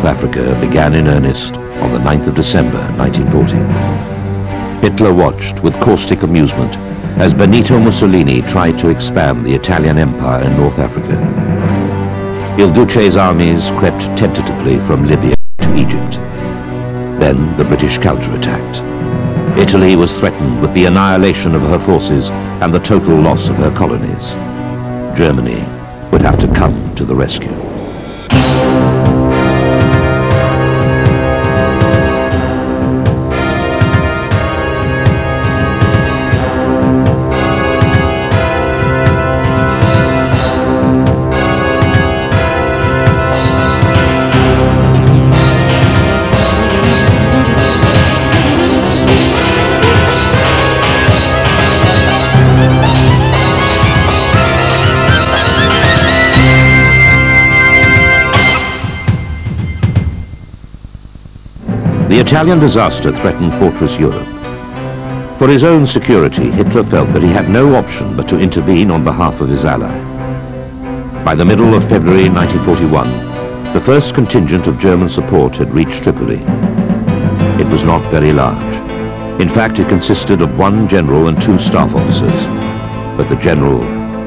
North Africa began in earnest on the 9th of December 1940. Hitler watched with caustic amusement as Benito Mussolini tried to expand the Italian Empire in North Africa. Il Duce's armies crept tentatively from Libya to Egypt. Then the British counterattacked. Italy was threatened with the annihilation of her forces and the total loss of her colonies. Germany would have to come to the rescue. The Italian disaster threatened Fortress Europe. For his own security, Hitler felt that he had no option but to intervene on behalf of his ally. By the middle of February 1941, the first contingent of German support had reached Tripoli. It was not very large. In fact, it consisted of one general and 2 staff officers. But the general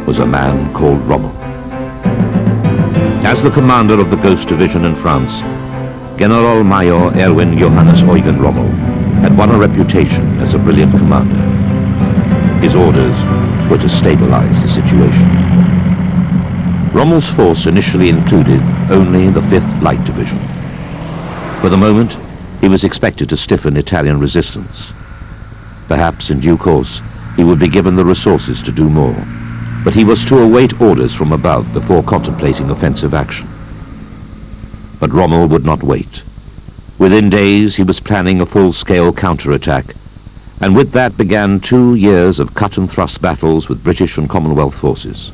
was a man called Rommel. As the commander of the Ghost Division in France, Generalmajor Erwin Johannes Eugen Rommel had won a reputation as a brilliant commander. His orders were to stabilize the situation. Rommel's force initially included only the 5th Light Division. For the moment, he was expected to stiffen Italian resistance. Perhaps in due course, he would be given the resources to do more, but he was to await orders from above before contemplating offensive action. But Rommel would not wait. Within days, he was planning a full-scale counterattack, and with that began 2 years of cut-and-thrust battles with British and Commonwealth forces.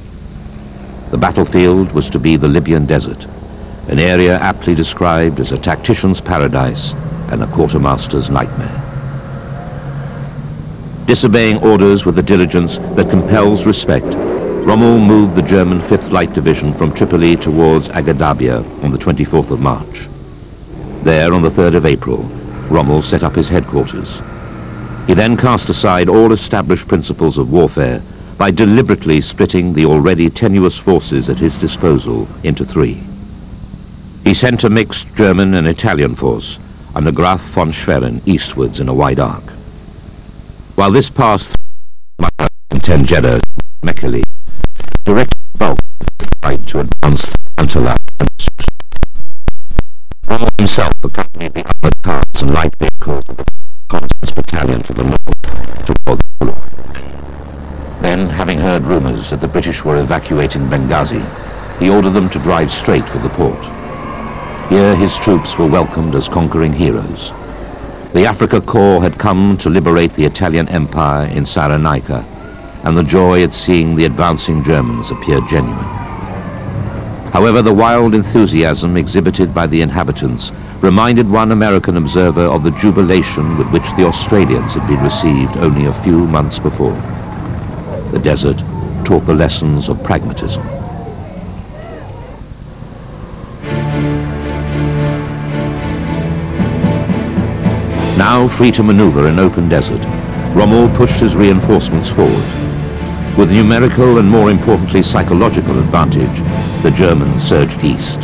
The battlefield was to be the Libyan desert, an area aptly described as a tactician's paradise and a quartermaster's nightmare. Disobeying orders with a diligence that compels respect, Rommel moved the German 5th Light Division from Tripoli towards Agadarbiya on the 24th of March. There, on the 3rd of April, Rommel set up his headquarters. He then cast aside all established principles of warfare by deliberately splitting the already tenuous forces at his disposal into 3. He sent a mixed German and Italian force under Graf von Schwerin eastwards in a wide arc. While this passed through Tenjeda, Mekelle, directed the bulk of the fight to advance through Antala and Rommel himself accompanied the armored cars and light vehicles of the Reconnaissance Battalion to the north toward the Polo. Then, having heard rumors that the British were evacuating Benghazi, he ordered them to drive straight for the port. Here his troops were welcomed as conquering heroes. The Africa Corps had come to liberate the Italian Empire in Cyrenaica, and the joy at seeing the advancing Germans appeared genuine. However, the wild enthusiasm exhibited by the inhabitants reminded one American observer of the jubilation with which the Australians had been received only a few months before. The desert taught the lessons of pragmatism. Now free to maneuver in open desert, Rommel pushed his reinforcements forward. With numerical and, more importantly, psychological advantage, the Germans surged east.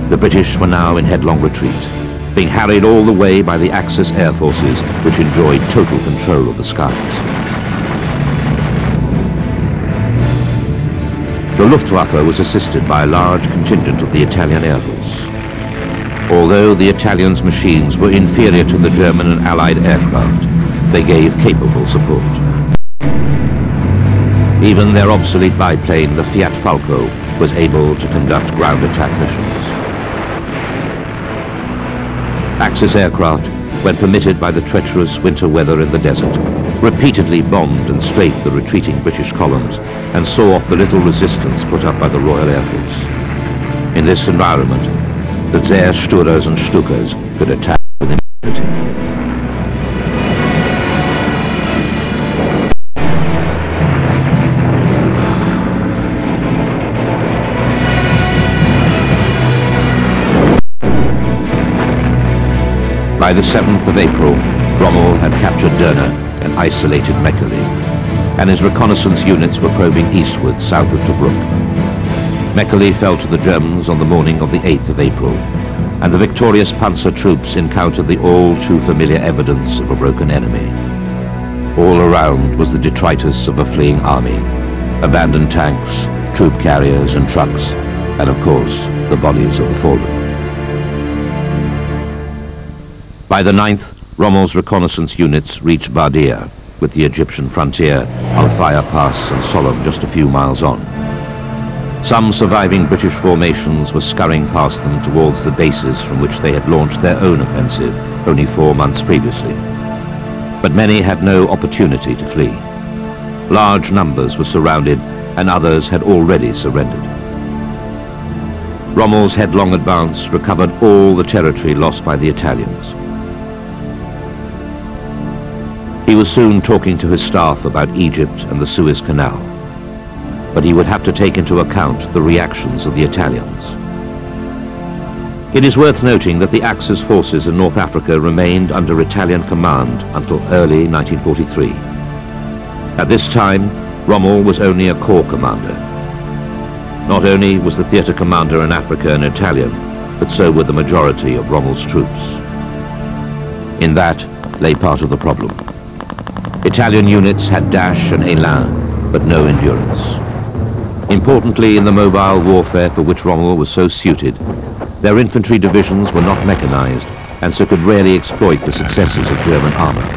The British were now in headlong retreat, being harried all the way by the Axis air forces, which enjoyed total control of the skies. The Luftwaffe was assisted by a large contingent of the Italian Air Force. Although the Italians' machines were inferior to the German and Allied aircraft, they gave capable support. Even their obsolete biplane, the Fiat Falco, was able to conduct ground attack missions. Axis aircraft, when permitted by the treacherous winter weather in the desert, repeatedly bombed and strafed the retreating British columns and saw off the little resistance put up by the Royal Air Force. In this environment, the Zersturers and Stukas could attack with impunity. By the 7th of April, Rommel had captured Derna and isolated Mekelle, and his reconnaissance units were probing eastward south of Tobruk. Mekelle fell to the Germans on the morning of the 8th of April, and the victorious Panzer troops encountered the all too familiar evidence of a broken enemy. All around was the detritus of a fleeing army, abandoned tanks, troop carriers and trucks, and of course, the bodies of the fallen. By the 9th, Rommel's reconnaissance units reached Bardia, with the Egyptian frontier, Al-Faya Pass and Sollum just a few miles on. Some surviving British formations were scurrying past them towards the bases from which they had launched their own offensive only 4 months previously. But many had no opportunity to flee. Large numbers were surrounded and others had already surrendered. Rommel's headlong advance recovered all the territory lost by the Italians. He was soon talking to his staff about Egypt and the Suez Canal, but he would have to take into account the reactions of the Italians. It is worth noting that the Axis forces in North Africa remained under Italian command until early 1943. At this time, Rommel was only a corps commander. Not only was the theatre commander in Africa an Italian, but so were the majority of Rommel's troops. In that lay part of the problem. Italian units had dash and élan, but no endurance. Importantly, in the mobile warfare for which Rommel was so suited, their infantry divisions were not mechanized and so could rarely exploit the successes of German armor.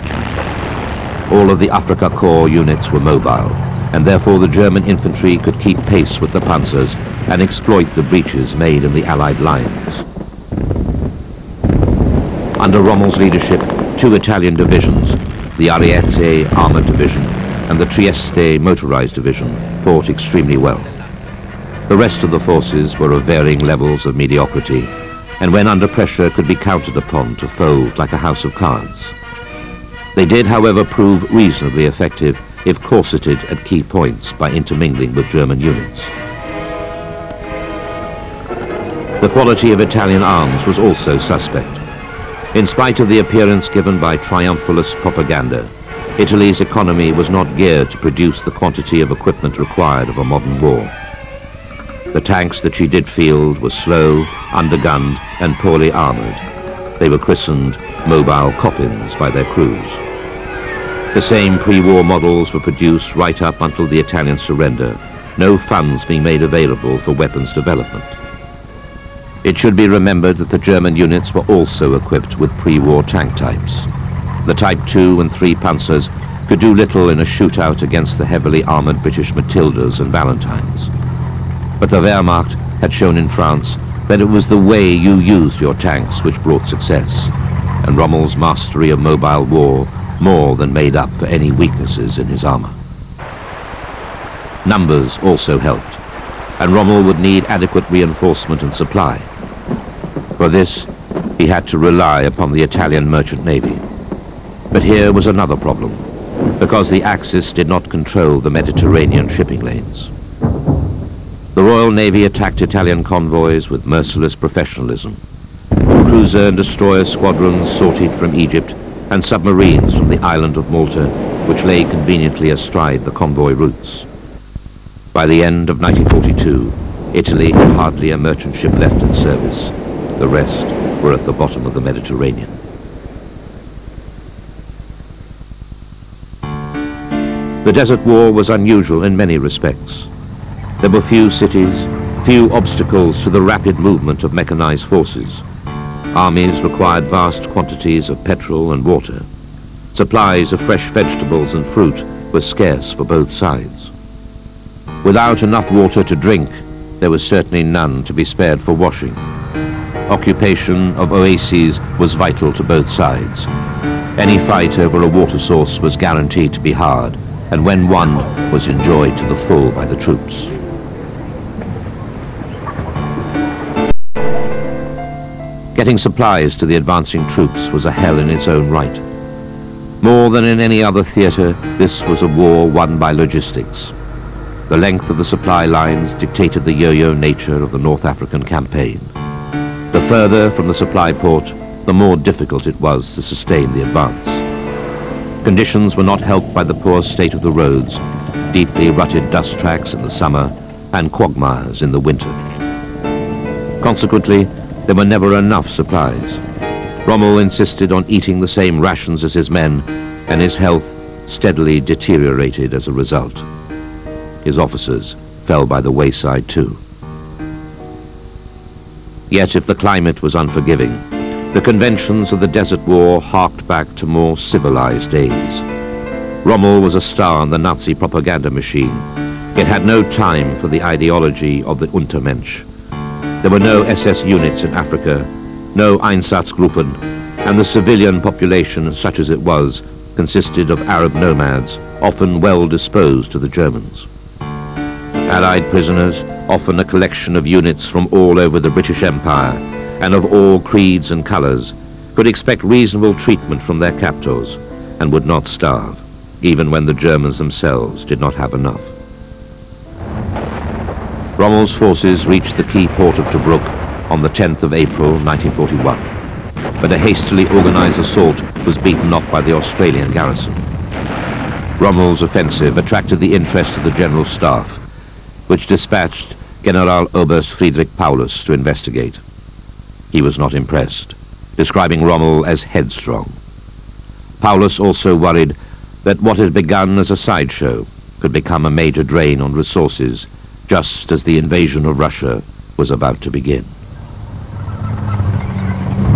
All of the Afrika Korps units were mobile, and therefore the German infantry could keep pace with the panzers and exploit the breaches made in the Allied lines. Under Rommel's leadership, 2 Italian divisions, the Ariete Armored Division and the Trieste Motorized Division, fought extremely well. The rest of the forces were of varying levels of mediocrity, and when under pressure could be counted upon to fold like a house of cards. They did, however, prove reasonably effective if corseted at key points by intermingling with German units. The quality of Italian arms was also suspect. In spite of the appearance given by triumphalist propaganda, Italy's economy was not geared to produce the quantity of equipment required of a modern war. The tanks that she did field were slow, undergunned, and poorly armored. They were christened mobile coffins by their crews. The same pre-war models were produced right up until the Italian surrender, no funds being made available for weapons development. It should be remembered that the German units were also equipped with pre-war tank types. The Type 2 and 3 Panzers could do little in a shootout against the heavily armored British Matildas and Valentines. But the Wehrmacht had shown in France that it was the way you used your tanks which brought success, and Rommel's mastery of mobile war more than made up for any weaknesses in his armor. Numbers also helped, and Rommel would need adequate reinforcement and supply. For this, he had to rely upon the Italian merchant navy. But here was another problem, because the Axis did not control the Mediterranean shipping lanes. The Royal Navy attacked Italian convoys with merciless professionalism. Cruiser and destroyer squadrons sortied from Egypt, and submarines from the island of Malta, which lay conveniently astride the convoy routes. By the end of 1942, Italy had hardly a merchant ship left in service. The rest were at the bottom of the Mediterranean. The Desert War was unusual in many respects. There were few cities, few obstacles to the rapid movement of mechanized forces. Armies required vast quantities of petrol and water. Supplies of fresh vegetables and fruit were scarce for both sides. Without enough water to drink, there was certainly none to be spared for washing. Occupation of oases was vital to both sides. Any fight over a water source was guaranteed to be hard, and when won, was enjoyed to the full by the troops. Getting supplies to the advancing troops was a hell in its own right. More than in any other theater, this was a war won by logistics. The length of the supply lines dictated the yo-yo nature of the North African campaign. The further from the supply port, the more difficult it was to sustain the advance. Conditions were not helped by the poor state of the roads, deeply rutted dust tracks in the summer and quagmires in the winter. Consequently, there were never enough supplies. Rommel insisted on eating the same rations as his men, and his health steadily deteriorated as a result. His officers fell by the wayside too. Yet if the climate was unforgiving, the conventions of the Desert War harked back to more civilized days. Rommel was a star on the Nazi propaganda machine, yet had no time for the ideology of the Untermensch. There were no SS units in Africa, no Einsatzgruppen, and the civilian population, such as it was, consisted of Arab nomads, often well disposed to the Germans. Allied prisoners, often a collection of units from all over the British Empire, and of all creeds and colours, could expect reasonable treatment from their captors, and would not starve, even when the Germans themselves did not have enough. Rommel's forces reached the key port of Tobruk on the 10th of April 1941, but a hastily organised assault was beaten off by the Australian garrison. Rommel's offensive attracted the interest of the General Staff, which dispatched Generaloberst Friedrich Paulus to investigate. He was not impressed, describing Rommel as headstrong. Paulus also worried that what had begun as a sideshow could become a major drain on resources, just as the invasion of Russia was about to begin.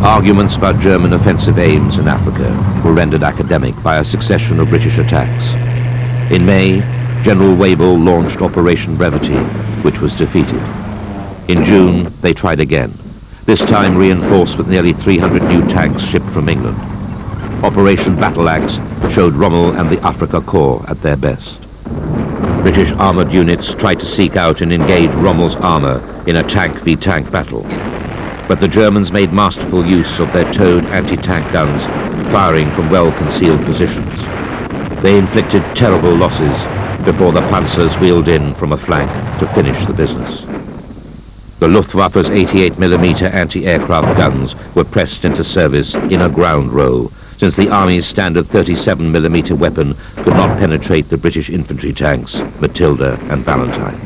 Arguments about German offensive aims in Africa were rendered academic by a succession of British attacks. In May, General Wavell launched Operation Brevity, which was defeated. In June, they tried again, this time reinforced with nearly 300 new tanks shipped from England. Operation Battle Axe showed Rommel and the Afrika Korps at their best. British armoured units tried to seek out and engage Rommel's armour in a tank-v-tank battle, but the Germans made masterful use of their towed anti-tank guns, firing from well-concealed positions. They inflicted terrible losses before the Panzers wheeled in from a flank to finish the business. The Luftwaffe's 88mm anti-aircraft guns were pressed into service in a ground row, since the Army's standard 37mm weapon could not penetrate the British infantry tanks, Matilda and Valentine.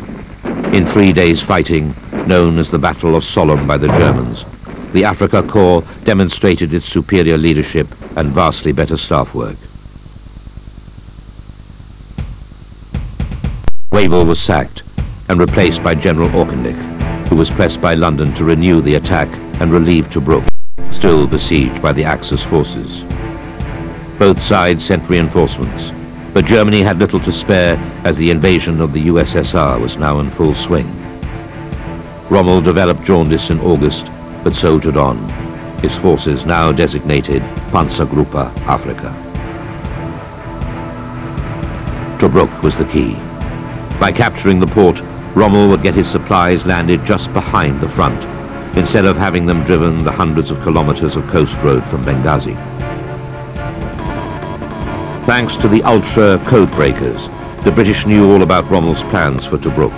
In 3 days' fighting, known as the Battle of Sollum by the Germans, the Afrika Korps demonstrated its superior leadership and vastly better staff work. Wavell was sacked and replaced by General Auchinleck, who was pressed by London to renew the attack and relieve Tobruk, still besieged by the Axis forces. Both sides sent reinforcements, but Germany had little to spare as the invasion of the USSR was now in full swing. Rommel developed jaundice in August, but soldiered on, his forces now designated Panzergruppe Afrika. Tobruk was the key. By capturing the port, Rommel would get his supplies landed just behind the front, instead of having them driven the hundreds of kilometers of coast road from Benghazi. Thanks to the ultra code breakers, the British knew all about Rommel's plans for Tobruk.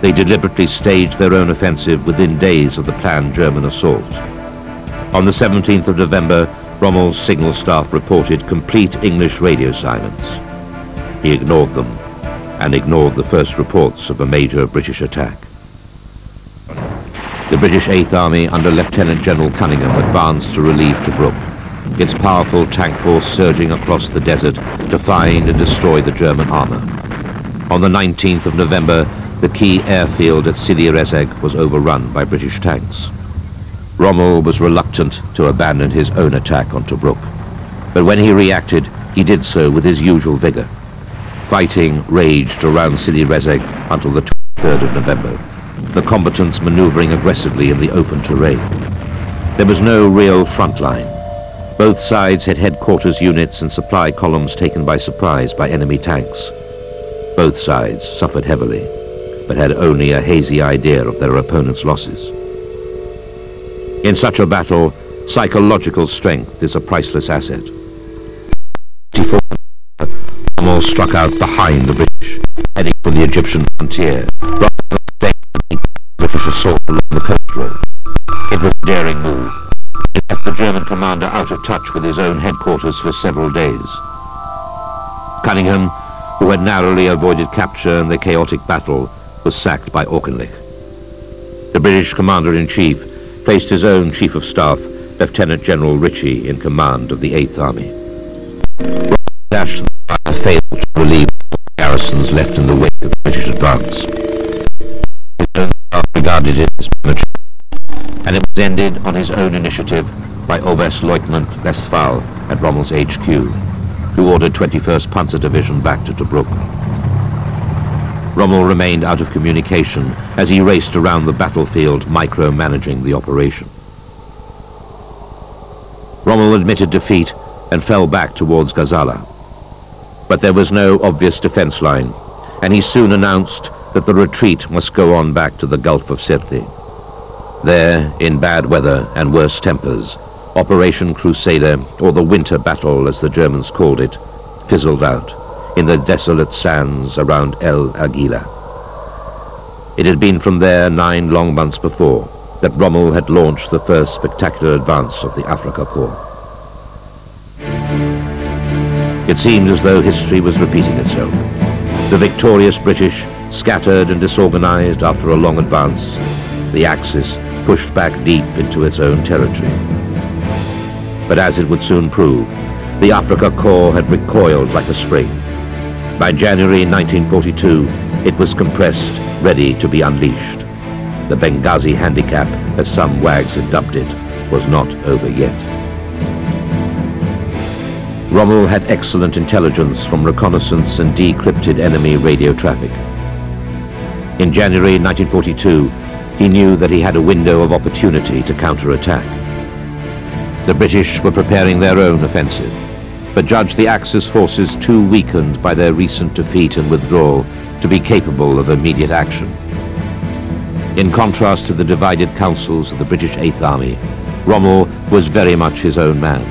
They deliberately staged their own offensive within days of the planned German assault. On the 17th of November, Rommel's signal staff reported complete English radio silence. He ignored them, and ignored the first reports of a major British attack. The British 8th Army under Lieutenant General Cunningham advanced to relieve Tobruk, its powerful tank force surging across the desert to find and destroy the German armour. On the 19th of November, the key airfield at Sidi Rezeg was overrun by British tanks. Rommel was reluctant to abandon his own attack on Tobruk, but when he reacted, he did so with his usual vigour. Fighting raged around Sidi Rezeg until the 23rd of November, the combatants manoeuvring aggressively in the open terrain. There was no real front line. Both sides had headquarters units and supply columns taken by surprise by enemy tanks. Both sides suffered heavily, but had only a hazy idea of their opponent's losses. In such a battle, psychological strength is a priceless asset. Rommel struck out behind the British, heading for the Egyptian frontier, rather than staying to meet the British assault along the coast road. It was a daring move. It left the German commander out of touch with his own headquarters for several days. Cunningham, who had narrowly avoided capture in the chaotic battle, was sacked by Auchinleck. The British commander-in-chief placed his own chief of staff, Lieutenant General Ritchie, in command of the 8th Army. Dash failed to relieve the garrisons left in the wake of the British advance. His own staff regarded it as premature, and it was ended on his own initiative by Oberstleutnant Westphal at Rommel's HQ, who ordered 21st Panzer Division back to Tobruk. Rommel remained out of communication as he raced around the battlefield, micromanaging the operation. Rommel admitted defeat and fell back towards Gazala. But there was no obvious defense line, and he soon announced that the retreat must go on back to the Gulf of Sirte. There, in bad weather and worse tempers, Operation Crusader, or the Winter Battle as the Germans called it, fizzled out in the desolate sands around El Aguila. It had been from there 9 long months before that Rommel had launched the first spectacular advance of the Afrika Korps. It seemed as though history was repeating itself. The victorious British, scattered and disorganized after a long advance, the Axis pushed back deep into its own territory. But as it would soon prove, the Afrika Korps had recoiled like a spring. By January 1942, it was compressed, ready to be unleashed. The Benghazi handicap, as some wags had dubbed it, was not over yet. Rommel had excellent intelligence from reconnaissance and decrypted enemy radio traffic. In January 1942, he knew that he had a window of opportunity to counterattack. The British were preparing their own offensive, but judged the Axis forces too weakened by their recent defeat and withdrawal to be capable of immediate action. In contrast to the divided counsels of the British 8th Army, Rommel was very much his own man.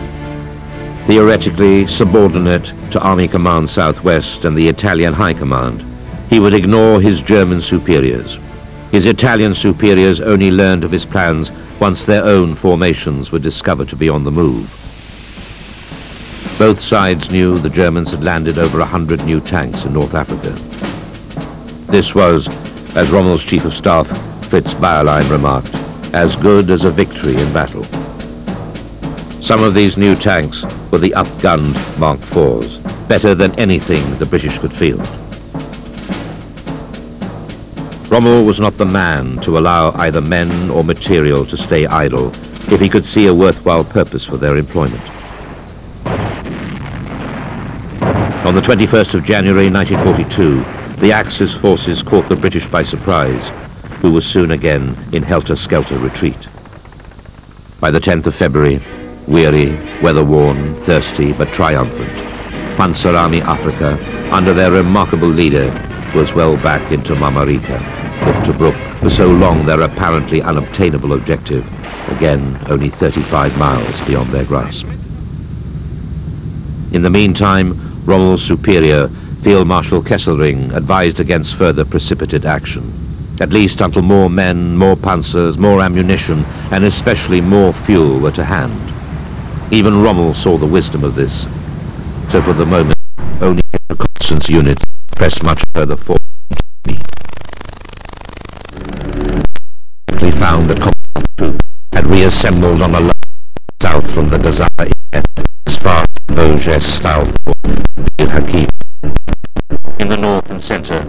Theoretically subordinate to Army Command Southwest and the Italian High Command, he would ignore his German superiors. His Italian superiors only learned of his plans once their own formations were discovered to be on the move. Both sides knew the Germans had landed over 100 new tanks in North Africa. This was, as Rommel's Chief of Staff, Fritz Bayerlein, remarked, as good as a victory in battle. Some of these new tanks were the up-gunned Mark IVs, better than anything the British could field. Rommel was not the man to allow either men or material to stay idle if he could see a worthwhile purpose for their employment. On the 21st of January 1942, the Axis forces caught the British by surprise, who was soon again in helter-skelter retreat. By the 10th of February, weary, weather-worn, thirsty, but triumphant, Panzer Army Afrika, under their remarkable leader, was well back into Mamarika, with Tobruk, for so long their apparently unobtainable objective, again only 35 miles beyond their grasp. In the meantime, Rommel's superior, Field Marshal Kesselring, advised against further precipitate action, at least until more men, more panzers, more ammunition, and especially more fuel were to hand. Even Rommel saw the wisdom of this, so for the moment only a reconnaissance unit pressed much further forward. Quickly found that Commonwealth troops had reassembled on a line south from the Gazala as far as Beaugé-style Bir Hakeim. In the north and centre,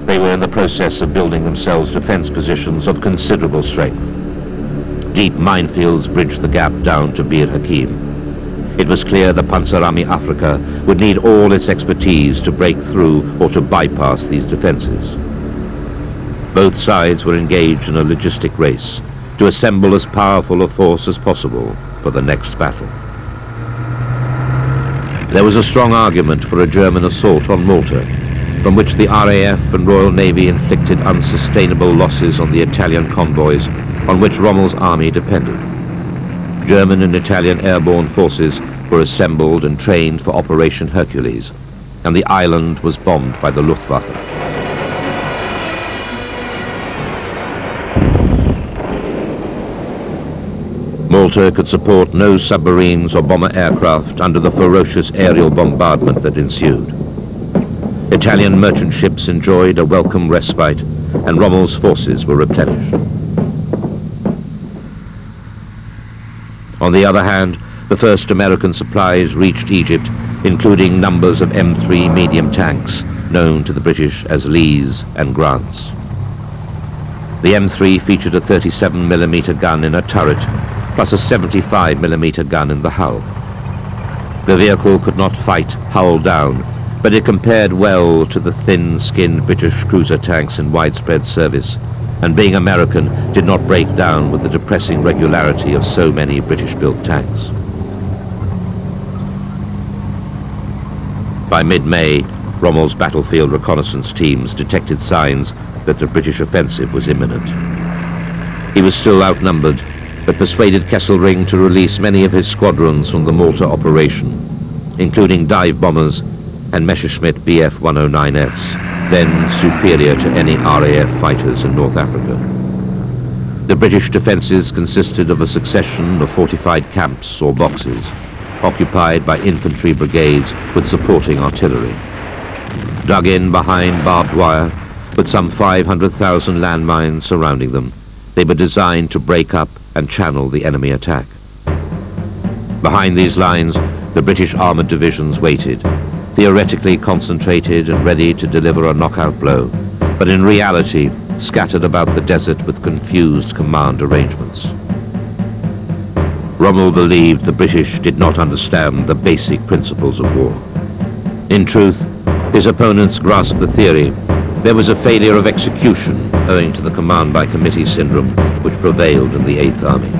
they were in the process of building themselves defence positions of considerable strength. Deep minefields bridged the gap down to Bir Hakeim. It was clear the Panzer Army Afrika would need all its expertise to break through or to bypass these defences. Both sides were engaged in a logistic race to assemble as powerful a force as possible for the next battle. There was a strong argument for a German assault on Malta, from which the RAF and Royal Navy inflicted unsustainable losses on the Italian convoys on which Rommel's army depended. German and Italian airborne forces were assembled and trained for Operation Hercules, and the island was bombed by the Luftwaffe. Gibraltar could support no submarines or bomber aircraft under the ferocious aerial bombardment that ensued. Italian merchant ships enjoyed a welcome respite, and Rommel's forces were replenished. On the other hand, the first American supplies reached Egypt, including numbers of M3 medium tanks, known to the British as Lees and Grants. The M3 featured a 37mm gun in a turret, plus a 75mm gun in the hull. The vehicle could not fight hull down, but it compared well to the thin-skinned British cruiser tanks in widespread service, and being American, did not break down with the depressing regularity of so many British-built tanks. By mid-May, Rommel's battlefield reconnaissance teams detected signs that the British offensive was imminent. He was still outnumbered, but persuaded Kesselring to release many of his squadrons from the Malta operation, including dive bombers and Messerschmitt Bf-109Fs, then superior to any RAF fighters in North Africa. The British defences consisted of a succession of fortified camps or boxes, occupied by infantry brigades with supporting artillery. Dug in behind barbed wire, with some 500,000 landmines surrounding them, they were designed to break up and channel the enemy attack. Behind these lines, the British armoured divisions waited, theoretically concentrated and ready to deliver a knockout blow, but in reality scattered about the desert with confused command arrangements. Rommel believed the British did not understand the basic principles of war. In truth, his opponents grasped the theory. There was a failure of execution owing to the command by committee syndrome which prevailed in the 8th Army.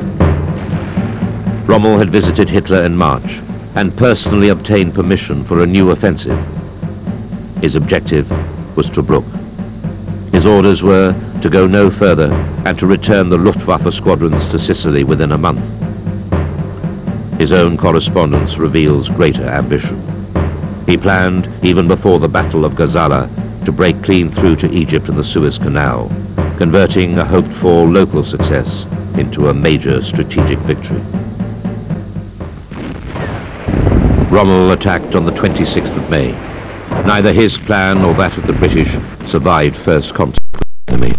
Rommel had visited Hitler in March and personally obtained permission for a new offensive. His objective was Tobruk. His orders were to go no further and to return the Luftwaffe squadrons to Sicily within a month. His own correspondence reveals greater ambition. He planned, even before the Battle of Gazala, to break clean through to Egypt and the Suez Canal, converting a hoped-for local success into a major strategic victory. Rommel attacked on the 26th of May. Neither his plan nor that of the British survived first contact with the enemy.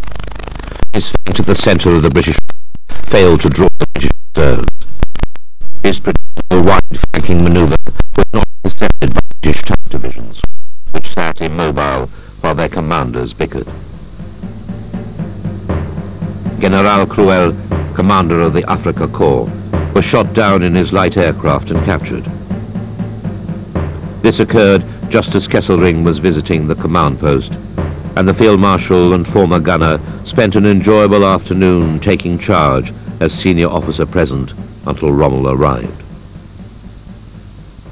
His feint at the centre of the British failed to draw the British reserves. His predictable wide-flanking manoeuvre was not intercepted by British tank divisions, which sat immobile while their commanders bickered. General Cruel, commander of the Africa Corps, was shot down in his light aircraft and captured. This occurred just as Kesselring was visiting the command post, and the Field Marshal and former gunner spent an enjoyable afternoon taking charge as senior officer present until Rommel arrived.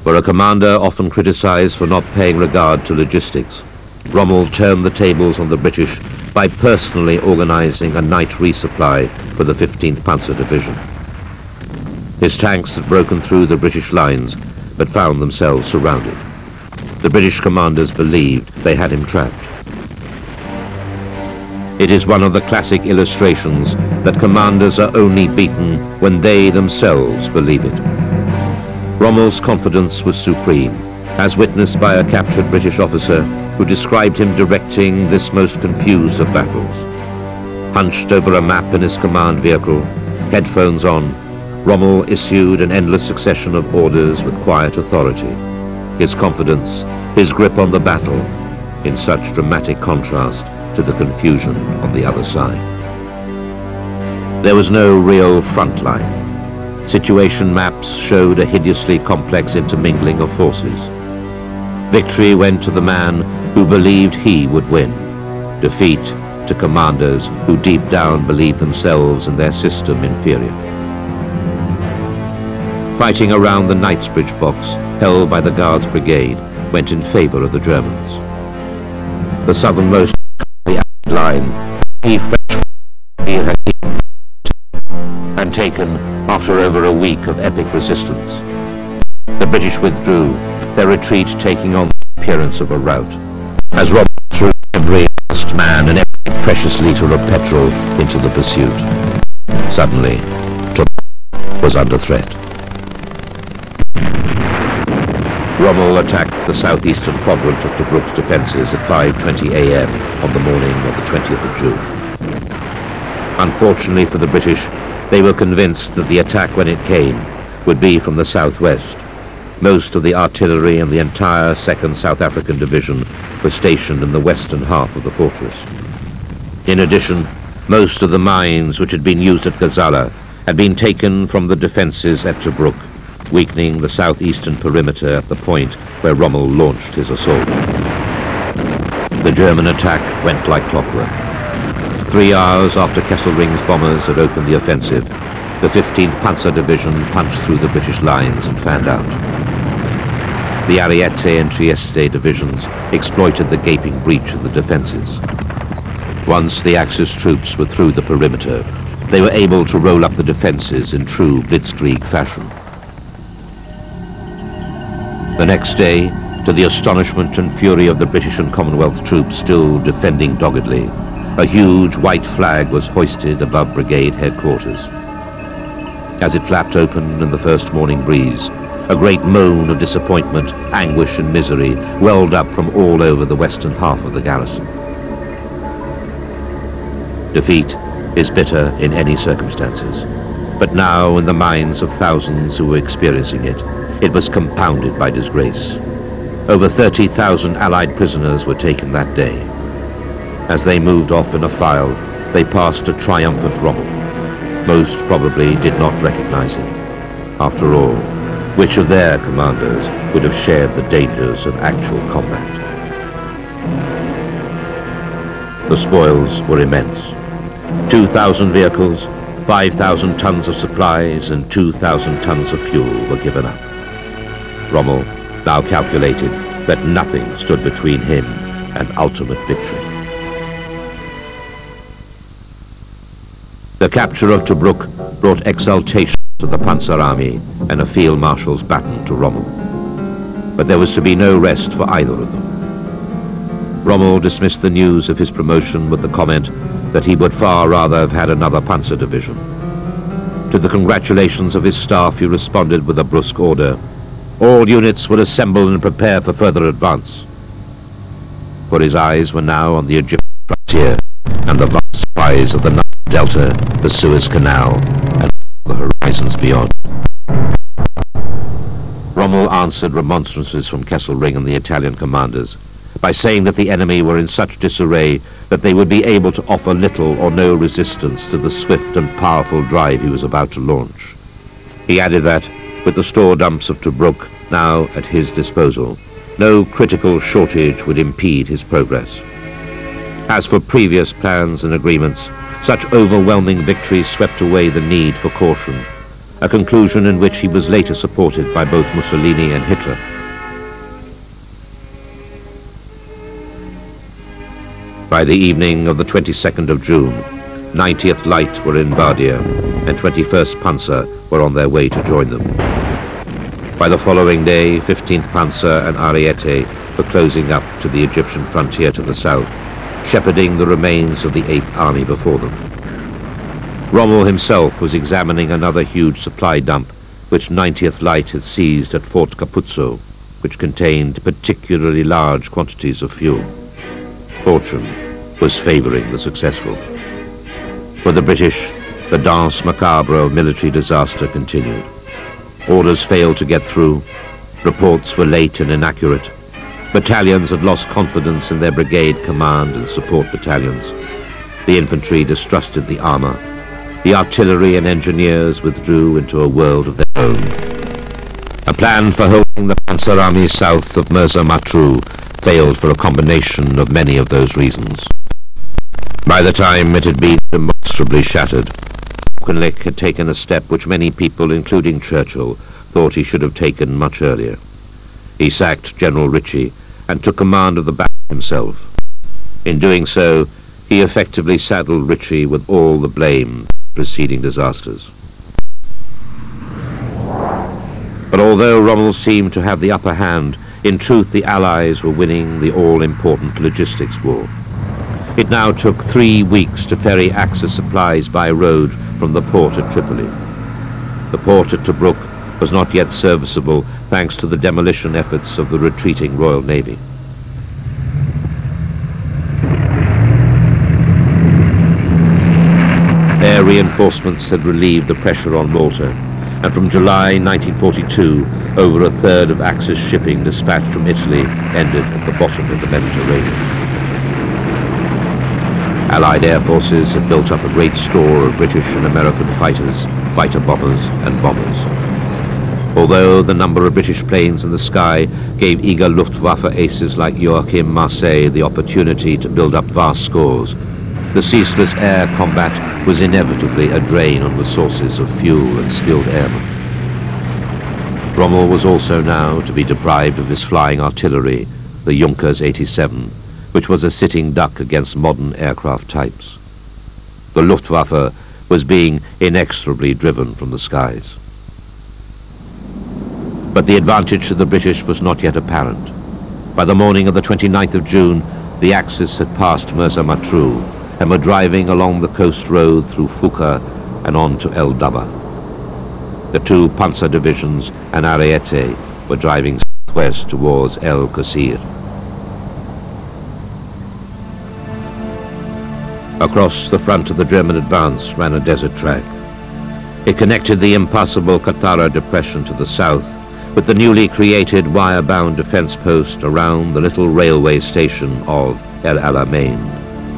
For a commander often criticized for not paying regard to logistics, Rommel turned the tables on the British by personally organizing a night resupply for the 15th Panzer Division. His tanks had broken through the British lines, but found themselves surrounded. The British commanders believed they had him trapped. It is one of the classic illustrations that commanders are only beaten when they themselves believe it. Rommel's confidence was supreme, as witnessed by a captured British officer who described him directing this most confused of battles. Hunched over a map in his command vehicle, headphones on, Rommel issued an endless succession of orders with quiet authority. His confidence, his grip on the battle, in such dramatic contrast to the confusion on the other side. There was no real front line. Situation maps showed a hideously complex intermingling of forces. Victory went to the man who believed he would win. Defeat to commanders who deep down believed themselves and their system inferior. Fighting around the Knightsbridge box, held by the Guards Brigade, went in favor of the Germans. The southernmost of the Allied line, the French had and taken after over a week of epic resistance. The British withdrew, their retreat taking on the appearance of a rout, as Rommel threw every last man and every precious litre of petrol into the pursuit. Suddenly, was under threat. Rommel attacked the southeastern quadrant of Tobruk's defences at 5:20 a.m. on the morning of the 20th of June. Unfortunately for the British, they were convinced that the attack, when it came, would be from the southwest. Most of the artillery and the entire 2nd South African Division were stationed in the western half of the fortress. In addition, most of the mines which had been used at Gazala had been taken from the defences at Tobruk, weakening the southeastern perimeter at the point where Rommel launched his assault. The German attack went like clockwork. 3 hours after Kesselring's bombers had opened the offensive, the 15th Panzer Division punched through the British lines and fanned out. The Ariete and Trieste divisions exploited the gaping breach in the defences. Once the Axis troops were through the perimeter, they were able to roll up the defences in true blitzkrieg fashion. The next day, to the astonishment and fury of the British and Commonwealth troops still defending doggedly, a huge white flag was hoisted above brigade headquarters. As it flapped open in the first morning breeze, a great moan of disappointment, anguish and misery welled up from all over the western half of the garrison. Defeat is bitter in any circumstances, but now in the minds of thousands who were experiencing it, it was compounded by disgrace. Over 30,000 Allied prisoners were taken that day. As they moved off in a file, they passed a triumphant Rommel. Most probably did not recognize him. After all, which of their commanders would have shared the dangers of actual combat? The spoils were immense. 2,000 vehicles, 5,000 tons of supplies, and 2,000 tons of fuel were given up. Rommel now calculated that nothing stood between him and ultimate victory. The capture of Tobruk brought exultation to the Panzer Army and a field marshal's baton to Rommel. But there was to be no rest for either of them. Rommel dismissed the news of his promotion with the comment that he would far rather have had another Panzer division. To the congratulations of his staff, he responded with a brusque order: all units would assemble and prepare for further advance. For his eyes were now on the Egyptian frontier and the vast supplies of the Nile Delta, the Suez Canal, and the horizons beyond. Rommel answered remonstrances from Kesselring and the Italian commanders by saying that the enemy were in such disarray that they would be able to offer little or no resistance to the swift and powerful drive he was about to launch. He added that, with the store dumps of Tobruk now at his disposal, no critical shortage would impede his progress. As for previous plans and agreements, such overwhelming victories swept away the need for caution, a conclusion in which he was later supported by both Mussolini and Hitler. By the evening of the 22nd of June, 90th Light were in Bardia, and 21st Panzer were on their way to join them. By the following day, 15th Panzer and Ariete were closing up to the Egyptian frontier to the south, shepherding the remains of the 8th Army before them. Rommel himself was examining another huge supply dump, which 90th Light had seized at Fort Capuzzo, which contained particularly large quantities of fuel. Fortune was favouring the successful. For the British, the danse macabre of military disaster continued. Orders failed to get through, reports were late and inaccurate, battalions had lost confidence in their brigade command and support battalions, the infantry distrusted the armour, the artillery and engineers withdrew into a world of their own. A plan for holding the Panzer Army south of Mirza Matruh failed for a combination of many of those reasons. By the time it had been demonstrably shattered, Auchinleck had taken a step which many people, including Churchill, thought he should have taken much earlier. He sacked General Ritchie and took command of the battle himself. In doing so, he effectively saddled Ritchie with all the blame for preceding disasters. But although Rommel seemed to have the upper hand, in truth the Allies were winning the all-important logistics war. It now took 3 weeks to ferry Axis supplies by road from the port at Tripoli. The port at Tobruk was not yet serviceable thanks to the demolition efforts of the retreating Royal Navy. Air reinforcements had relieved the pressure on Malta, and from July 1942, over a third of Axis shipping dispatched from Italy ended at the bottom of the Mediterranean. Allied air forces had built up a great store of British and American fighters, fighter bombers and bombers. Although the number of British planes in the sky gave eager Luftwaffe aces like Joachim Marseille the opportunity to build up vast scores, the ceaseless air combat was inevitably a drain on resources of fuel and skilled airmen. Rommel was also now to be deprived of his flying artillery, the Junkers 87, which was a sitting duck against modern aircraft types. The Luftwaffe was being inexorably driven from the skies. But the advantage to the British was not yet apparent. By the morning of the 29th of June, the Axis had passed Mersa Matruh and were driving along the coast road through Fuka and on to El Daba. The two Panzer divisions and Ariete were driving southwest towards El Qasir. Across the front of the German advance ran a desert track. It connected the impassable Qattara depression to the south with the newly created wire-bound defense post around the little railway station of El Alamein,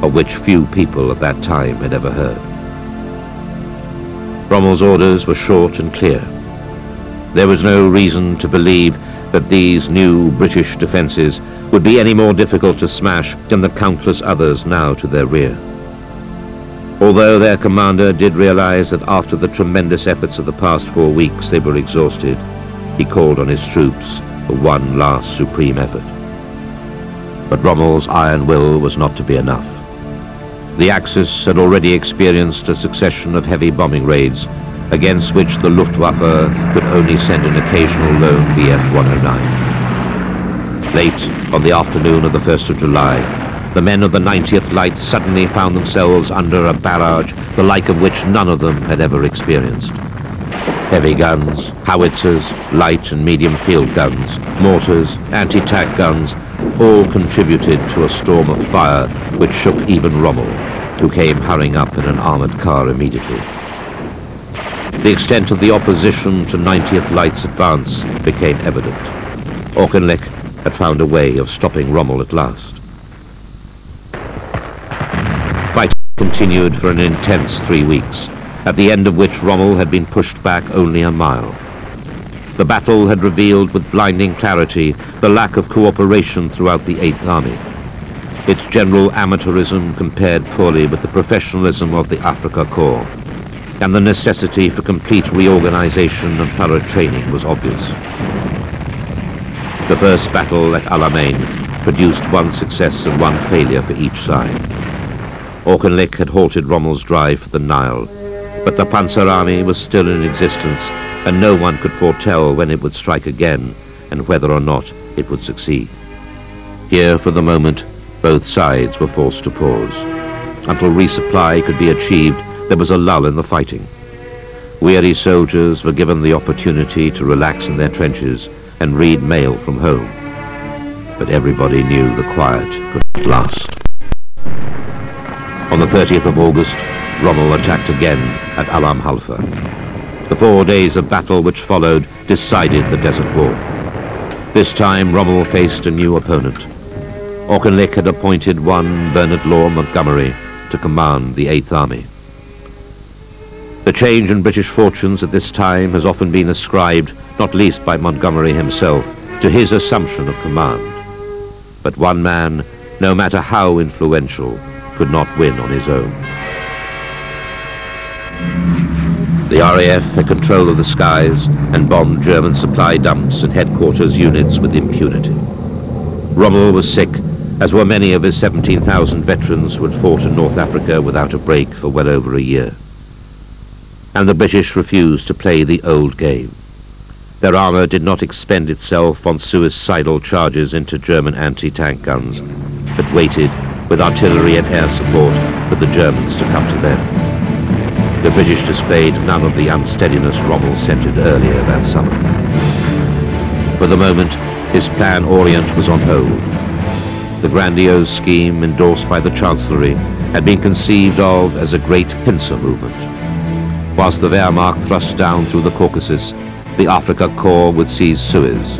of which few people at that time had ever heard. Rommel's orders were short and clear. There was no reason to believe that these new British defences would be any more difficult to smash than the countless others now to their rear. Although their commander did realize that after the tremendous efforts of the past 4 weeks they were exhausted, he called on his troops for one last supreme effort. But Rommel's iron will was not to be enough. The Axis had already experienced a succession of heavy bombing raids against which the Luftwaffe could only send an occasional lone Bf-109. Late on the afternoon of the 1st of July, the men of the 90th Light suddenly found themselves under a barrage the like of which none of them had ever experienced. Heavy guns, howitzers, light and medium field guns, mortars, anti-tank guns, all contributed to a storm of fire which shook even Rommel, who came hurrying up in an armoured car immediately. The extent of the opposition to 90th Light's advance became evident. Auchinleck had found a way of stopping Rommel at last. Fighting continued for an intense 3 weeks, at the end of which Rommel had been pushed back only a mile. The battle had revealed with blinding clarity the lack of cooperation throughout the 8th Army. Its general amateurism compared poorly with the professionalism of the Afrika Korps, and the necessity for complete reorganization and thorough training was obvious. The first battle at Alamein produced one success and one failure for each side. Auchinleck had halted Rommel's drive for the Nile, but the Panzer Army was still in existence, and no one could foretell when it would strike again and whether or not it would succeed. Here, for the moment, both sides were forced to pause. Until resupply could be achieved, there was a lull in the fighting. Weary soldiers were given the opportunity to relax in their trenches and read mail from home. But everybody knew the quiet could not last. On the 30th of August, Rommel attacked again at Alam Halfa. The 4 days of battle which followed decided the Desert War. This time Rommel faced a new opponent. Auchinleck had appointed one Bernard Law Montgomery to command the 8th Army. The change in British fortunes at this time has often been ascribed, not least by Montgomery himself, to his assumption of command. But one man, no matter how influential, could not win on his own. The RAF had control of the skies and bombed German supply dumps and headquarters units with impunity. Rommel was sick, as were many of his 17,000 veterans who had fought in North Africa without a break for well over a year. And the British refused to play the old game. Their armour did not expend itself on suicidal charges into German anti-tank guns, but waited with artillery and air support for the Germans to come to them. the British displayed none of the unsteadiness Rommel scented earlier that summer. For the moment, his Plan Orient was on hold. The grandiose scheme endorsed by the Chancellery had been conceived of as a great pincer movement. Whilst the Wehrmacht thrust down through the Caucasus, the Afrika Korps would seize Suez.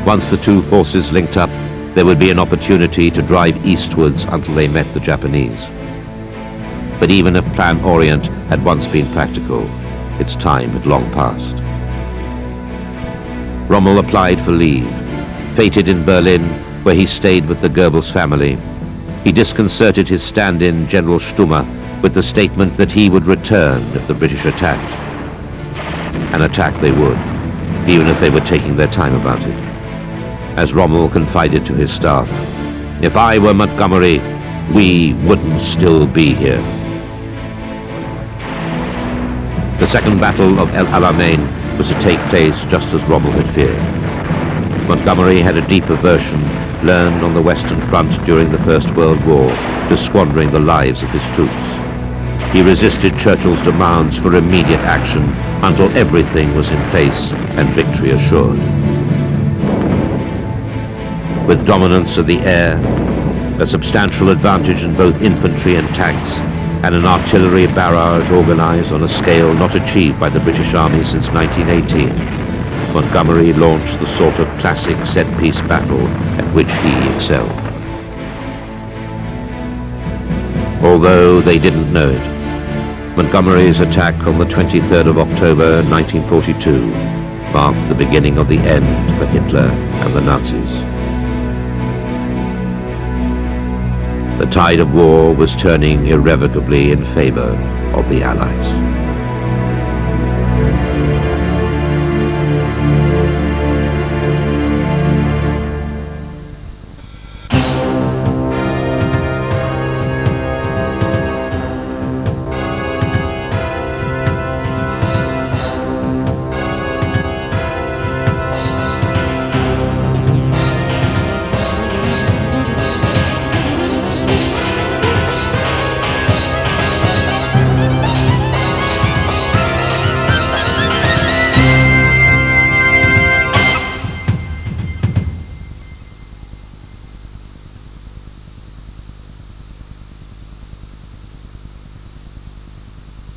Once the two forces linked up, there would be an opportunity to drive eastwards until they met the Japanese. But even if Plan Orient had once been practical, its time had long passed. Rommel applied for leave. Fated in Berlin, where he stayed with the Goebbels family, he disconcerted his stand-in, General Stumme, with the statement that he would return if the British attacked. An attack they would, even if they were taking their time about it. As Rommel confided to his staff, "If I were Montgomery, we wouldn't still be here." The Second Battle of El Alamein was to take place just as Rommel had feared. Montgomery had a deep aversion, learned on the Western Front during the First World War, to squandering the lives of his troops. He resisted Churchill's demands for immediate action until everything was in place and victory assured. With dominance of the air, a substantial advantage in both infantry and tanks, and an artillery barrage organized on a scale not achieved by the British Army since 1918, Montgomery launched the sort of classic set-piece battle at which he excelled. Although they didn't know it, Montgomery's attack on the 23rd of October 1942 marked the beginning of the end for Hitler and the Nazis. The tide of war was turning irrevocably in favor of the Allies.